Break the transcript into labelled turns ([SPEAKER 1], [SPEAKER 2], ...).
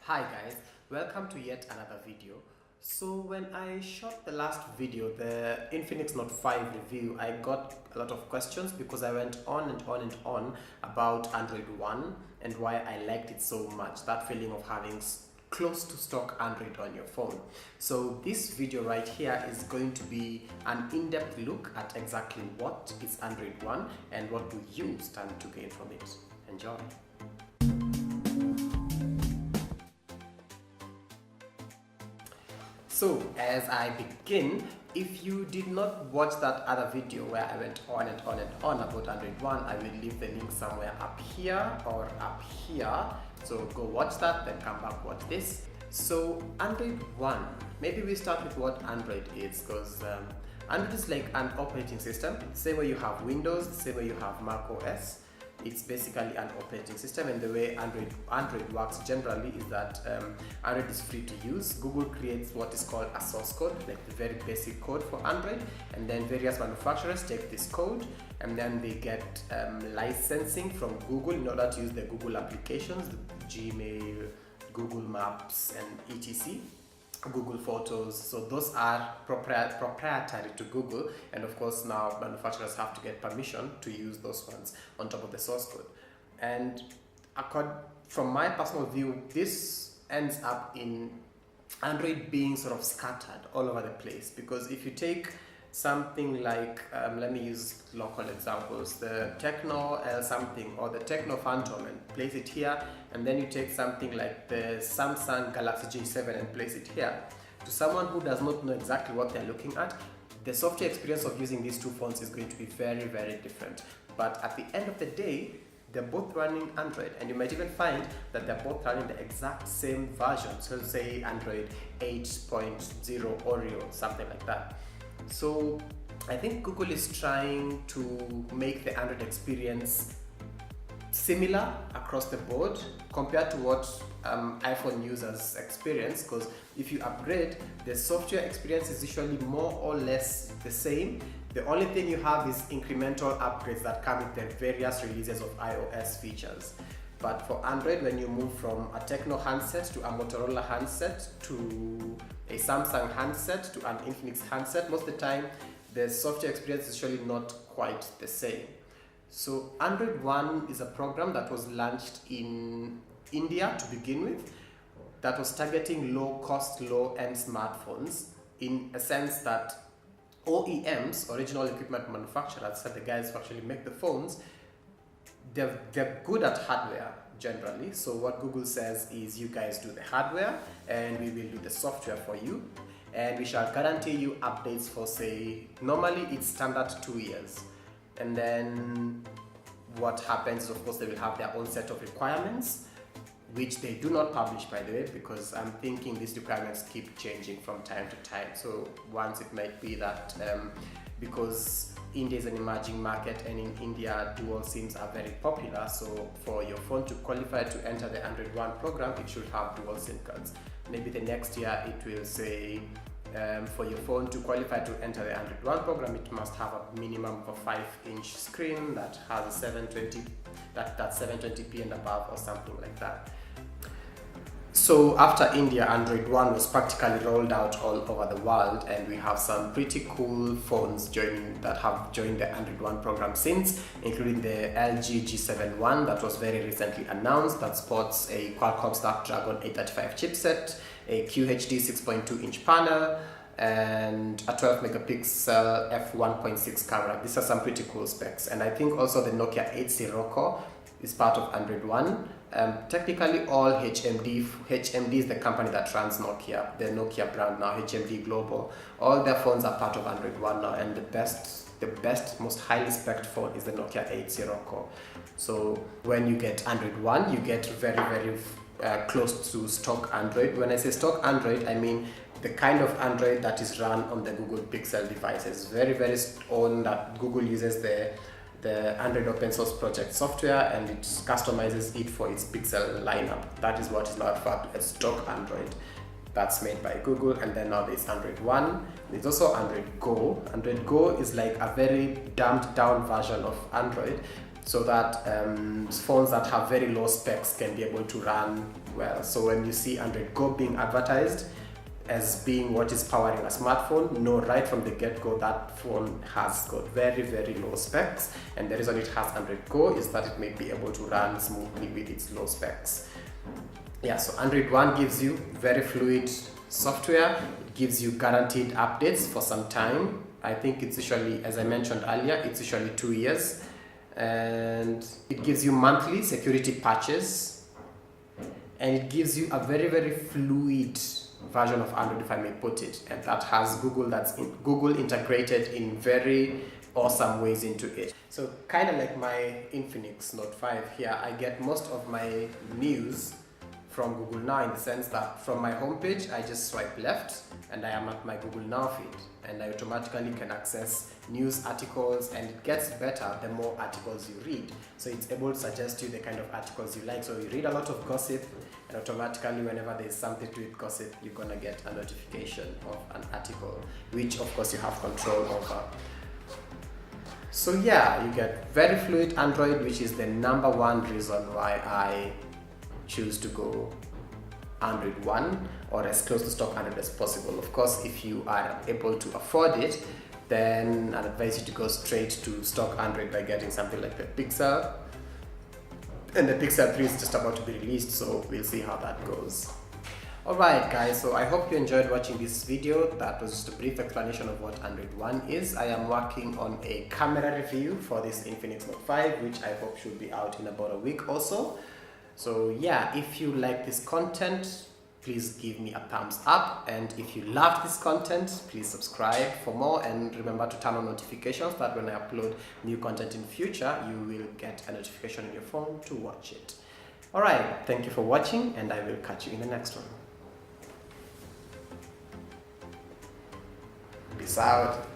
[SPEAKER 1] Hi guys, welcome to yet another video. So when I shot the last video, the Infinix Note 5 review, I got a lot of questions because I went on and on and on about Android One and why I liked it so much, that feeling of having close to stock Android on your phone. So this video right here is going to be an in-depth look at exactly what is Android One and what do you stand to gain from it. Enjoy. So as I begin, if you did not watch that other video where I went on and on and on about Android One, I will leave the link somewhere up here or up here. So go watch that, then come back watch this. So Android One, maybe we start with what Android is, because Android is like an operating system. Same way you have Windows, same way you have Mac OS. It's basically an operating system, and the way Android works generally is that Android is free to use. Google creates what is called a source code, like the very basic code for Android, and then various manufacturers take this code and then they get licensing from Google in order to use the Google applications, Gmail, Google Maps, and etc. Google Photos. So those are proprietary to Google, and of course now manufacturers have to get permission to use those ones on top of the source code. And from my personal view, this ends up in Android being sort of scattered all over the place, because if you take something like, let me use local examples, the Techno L something or the Techno Phantom and place it here, and then you take something like the Samsung Galaxy J7 and place it here. To someone who does not know exactly what they're looking at, the software experience of using these two phones is going to be very, very different. But at the end of the day, they're both running Android, and you might even find that they're both running the exact same version. So say Android 8.0 Oreo, something like that. So I think Google is trying to make the Android experience similar across the board compared to what iPhone users experience, because if you upgrade, the software experience is usually more or less the same. The only thing you have is incremental upgrades that come with the various releases of iOS features. But for Android, when you move from a Techno handset to a Motorola handset to a Samsung handset to an Infinix handset, most of the time the software experience is usually not quite the same. So Android One is a program that was launched in India to begin with, that was targeting low-cost, low-end smartphones, in a sense that OEMs, original equipment manufacturers, the guys who actually make the phones, they're good at hardware generally. So what Google says is, you guys do the hardware and we will do the software for you, and we shall guarantee you updates for, say, normally it's standard 2 years. And then what happens is, of course, they will have their own set of requirements, which they do not publish, by the way, because I'm thinking these requirements keep changing from time to time. So once it might be that because India is an emerging market, and in India dual SIMs are very popular, so for your phone to qualify to enter the Android One program, it should have dual SIM cards. Maybe the next year it will say for your phone to qualify to enter the Android One program, it must have a minimum of a 5-inch screen that has a 720, that's 720p and above, or something like that. So after India, Android One was practically rolled out all over the world, and we have some pretty cool phones that have joined the Android One program since, including the LG G7 One that was very recently announced, that sports a Qualcomm Snapdragon 835 chipset, a QHD 6.2-inch panel, and a 12 megapixel f1.6 camera. These are some pretty cool specs. And I think also the Nokia 80 Roco is part of Android One. Technically all HMD is the company that runs Nokia, the Nokia brand now, HMD Global. All their phones are part of Android One now, and the best, most highly spec'd phone is the Nokia 80 Roco. So when you get Android One, you get very, very close to stock Android. When I say stock Android, I mean the kind of Android that is run on the Google Pixel devices. Very, very own that Google uses the Android open source project software, and it customizes it for its Pixel lineup. That is what is now referred to as stock Android. That's made by Google. And then now there's Android One. There's also Android Go. Android Go is like a very dumbed down version of Android, so that phones that have very low specs can be able to run well. So when you see Android Go being advertised as being what is powering a smartphone, know right from the get-go that phone has got very, very low specs, and the reason it has Android Go is that it may be able to run smoothly with its low specs. Yeah, so Android One gives you very fluid software. It gives you guaranteed updates for some time. I think it's usually, as I mentioned earlier, it's usually 2 years, and it gives you monthly security patches, and it gives you a very, very fluid version of Android, if I may put it, and that has Google integrated in very awesome ways into it. So kind of like my Infinix Note 5 here, I get most of my news from Google Now, in the sense that from my homepage I just swipe left and I am at my Google Now feed, and I automatically can access news articles, and it gets better the more articles you read. So it's able to suggest you the kind of articles you like. So you read a lot of gossip, and automatically whenever there's something to with gossip, you're gonna get a notification of an article, which of course you have control over. So yeah, you get very fluid Android, which is the #1 reason why I choose to go Android One, or as close to stock Android as possible. Of course, if you are able to afford it, then I'd advise you to go straight to stock Android by getting something like the Pixel. And the Pixel 3 is just about to be released, so we'll see how that goes. Alright guys, so I hope you enjoyed watching this video. That was just a brief explanation of what Android One is. I am working on a camera review for this Infinix Note 5, which I hope should be out in about a week or so. So yeah, if you like this content, please give me a thumbs up, and if you loved this content, please subscribe for more, and remember to turn on notifications, that when I upload new content in future, you will get a notification on your phone to watch it. Alright, thank you for watching, and I will catch you in the next one. Peace out.